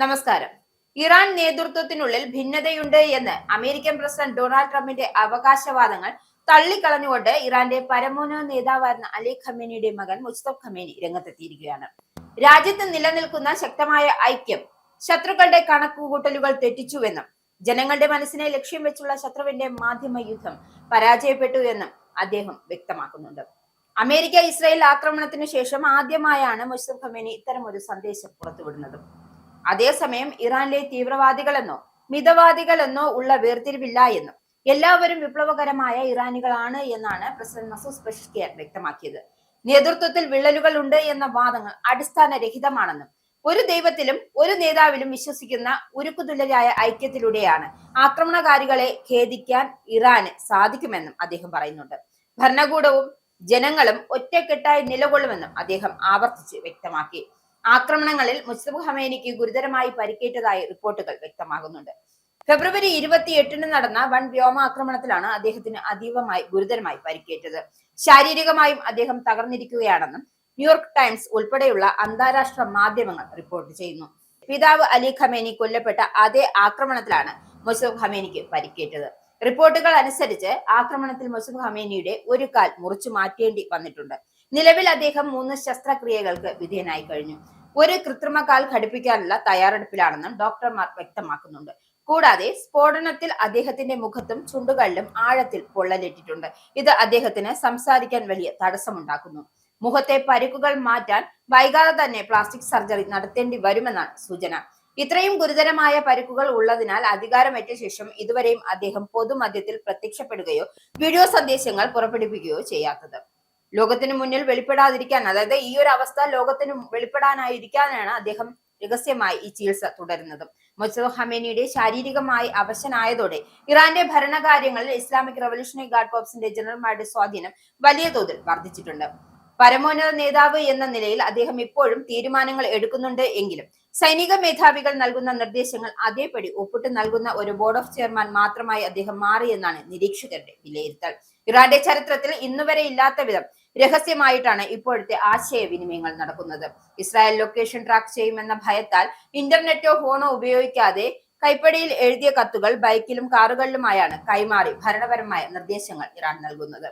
നമസ്കാരം. ഇറാൻ നേതൃത്വത്തിനുള്ളിൽ ഭിന്നതയുണ്ട് എന്ന് American president Donald ട്രംപിന്റെ അവകാശവാദങ്ങൾ തള്ളിക്കളഞ്ഞുകൊണ്ട് ഇറാന്റെ പരമോന്നത നേതാവായിരുന്ന അലി ഖമേനിയുടെ മകൻ മുസ്തഫ ഖമേനി രംഗത്തെത്തിയിരിക്കുകയാണ്. രാജ്യത്ത് നിലനിൽക്കുന്ന ശക്തമായ ഐക്യം ശത്രുക്കളുടെ കണക്കുകൂട്ടലുകൾ തെറ്റിച്ചുവെന്നും ജനങ്ങളുടെ മനസ്സിനെ ലക്ഷ്യം വെച്ചുള്ള ശത്രുവിന്റെ മാധ്യമ യുദ്ധം പരാജയപ്പെട്ടു എന്നും അദ്ദേഹം വ്യക്തമാക്കുന്നുണ്ട്. അമേരിക്ക ഇസ്രായേൽ ആക്രമണത്തിനു ശേഷം ആദ്യമായാണ് മുസ്തഫ ഖമേനി ഇത്തരമൊരു സന്ദേശം പുറത്തുവിടുന്നത്. അതേസമയം ഇറാനിലെ തീവ്രവാദികളെന്നോ മിതവാദികളെന്നോ ഉള്ള വേർതിരിവില്ല എന്നും എല്ലാവരും വിപ്ലവകരമായ ഇറാനികളാണ് എന്നാണ് പ്രസിഡന്റ് മസൂദ് പെഷഷ്കിയാൻ വ്യക്തമാക്കിയത്. നേതൃത്വത്തിൽ വിള്ളലുകൾ ഉണ്ട് എന്ന വാദങ്ങൾ അടിസ്ഥാനരഹിതമാണെന്നും ഒരു ദൈവത്തിലും ഒരു നേതാവിലും വിശ്വസിക്കുന്ന ഉരുക്കുതുല്യരായ ഐക്യത്തിലൂടെയാണ് ആക്രമണകാരികളെ ഖേദിക്കാൻ ഇറാന് സാധിക്കുമെന്നും അദ്ദേഹം പറയുന്നുണ്ട്. ഭരണകൂടവും ജനങ്ങളും ഒറ്റക്കെട്ടായി നിലകൊള്ളുമെന്നും അദ്ദേഹം ആവർത്തിച്ച് വ്യക്തമാക്കി. ആക്രമണങ്ങളിൽ മുസ്തഫ ഖമേനിക്ക് ഗുരുതരമായി പരിക്കേറ്റതായി റിപ്പോർട്ടുകൾ വ്യക്തമാകുന്നുണ്ട്. ഫെബ്രുവരി 28-ന് നടന്ന വൻ വ്യോമാക്രമണത്തിലാണ് അദ്ദേഹത്തിന് ഗുരുതരമായി പരിക്കേറ്റത്. ശാരീരികമായും അദ്ദേഹം തകർന്നിരിക്കുകയാണെന്നും ന്യൂയോർക്ക് ടൈംസ് ഉൾപ്പെടെയുള്ള അന്താരാഷ്ട്ര മാധ്യമങ്ങൾ റിപ്പോർട്ട് ചെയ്യുന്നു. പിതാവ് അലി ഖമേനി കൊല്ലപ്പെട്ട അതേ ആക്രമണത്തിലാണ് മുസ്തഫ ഖമേനിക്ക് പരിക്കേറ്റത്. റിപ്പോർട്ടുകൾ അനുസരിച്ച് ആക്രമണത്തിൽ മുസ്തഫ ഖമേനിയുടെ ഒരു കാൽ മുറിച്ചു മാറ്റേണ്ടി വന്നിട്ടുണ്ട്. നിലവിൽ അദ്ദേഹം 3 ശസ്ത്രക്രിയകൾക്ക് വിധേയനായി കഴിഞ്ഞു. ഒരു കൃത്രിമ കാൽ ഘടിപ്പിക്കാനുള്ള തയ്യാറെടുപ്പിലാണെന്നും ഡോക്ടർമാർ വ്യക്തമാക്കുന്നുണ്ട്. കൂടാതെ സ്ഫോടനത്തിൽ അദ്ദേഹത്തിന്റെ മുഖത്തും ചുണ്ടുകളിലും ആഴത്തിൽ പൊള്ളലേറ്റിട്ടുണ്ട്. ഇത് അദ്ദേഹത്തിന് സംസാരിക്കാൻ വലിയ തടസ്സമുണ്ടാക്കുന്നു. മുഖത്തെ പരിക്കുകൾ മാറ്റാൻ വൈകാതെ തന്നെ പ്ലാസ്റ്റിക് സർജറി നടത്തേണ്ടി വരുമെന്നാണ് സൂചന. ഇത്രയും ഗുരുതരമായ പരിക്കുകൾ ഉള്ളതിനാൽ അധികാരമേറ്റ ശേഷം ഇതുവരെയും അദ്ദേഹം പൊതുമധ്യത്തിൽ പ്രത്യക്ഷപ്പെടുകയോ വീഡിയോ സന്ദേശങ്ങൾ പുറപ്പെടുവിക്കുകയോ ചെയ്യാത്തത്. ലോകത്തിന് മുന്നിൽ വെളിപ്പെടാതിരിക്കാൻ, അതായത് ഈ ഒരു അവസ്ഥ ലോകത്തിന് വെളിപ്പെടാനായിരിക്കാനാണ് അദ്ദേഹം രഹസ്യമായി ഈ ചികിത്സ തുടരുന്നത്. മുസ്തഫ ഖമേനിയുടെ ശാരീരികമായി അവശനായതോടെ ഇറാന്റെ ഭരണകാര്യങ്ങളിൽ ഇസ്ലാമിക് റവല്യൂഷണറി ഗാർഡ് കോർപ്സിന്റെ ജനറൽമാരുടെ സ്വാധീനം വലിയ തോതിൽ വർദ്ധിച്ചിട്ടുണ്ട്. പരമോന്നത നേതാവ് എന്ന നിലയിൽ അദ്ദേഹം ഇപ്പോഴും തീരുമാനങ്ങൾ എടുക്കുന്നുണ്ട് എങ്കിലും സൈനിക മേധാവികൾ നൽകുന്ന നിർദ്ദേശങ്ങൾ അതേപടി ഒപ്പിട്ട് നൽകുന്ന ഒരു ബോർഡ് ഓഫ് ചെയർമാൻ മാത്രമായി അദ്ദേഹം മാറിയെന്നാണ് നിരീക്ഷകരുടെ വിലയിരുത്തൽ. ഇറാന്റെ ചരിത്രത്തിൽ ഇന്നുവരെ ഇല്ലാത്ത വിധം രഹസ്യമായിട്ടാണ് ഇപ്പോഴത്തെ ആശയവിനിമയങ്ങൾ നടക്കുന്നത്. ഇസ്രായേൽ ലൊക്കേഷൻ ട്രാക്ക് ചെയ്യുമെന്ന ഭയത്താൽ ഇന്റർനെറ്റോ ഫോണോ ഉപയോഗിക്കാതെ കൈപ്പടിയിൽ എഴുതിയ കത്തുകൾ ബൈക്കിലും കാറുകളിലുമായാണ് കൈമാറി ഭരണപരമായ നിർദ്ദേശങ്ങൾ ഇറാൻ നൽകുന്നത്.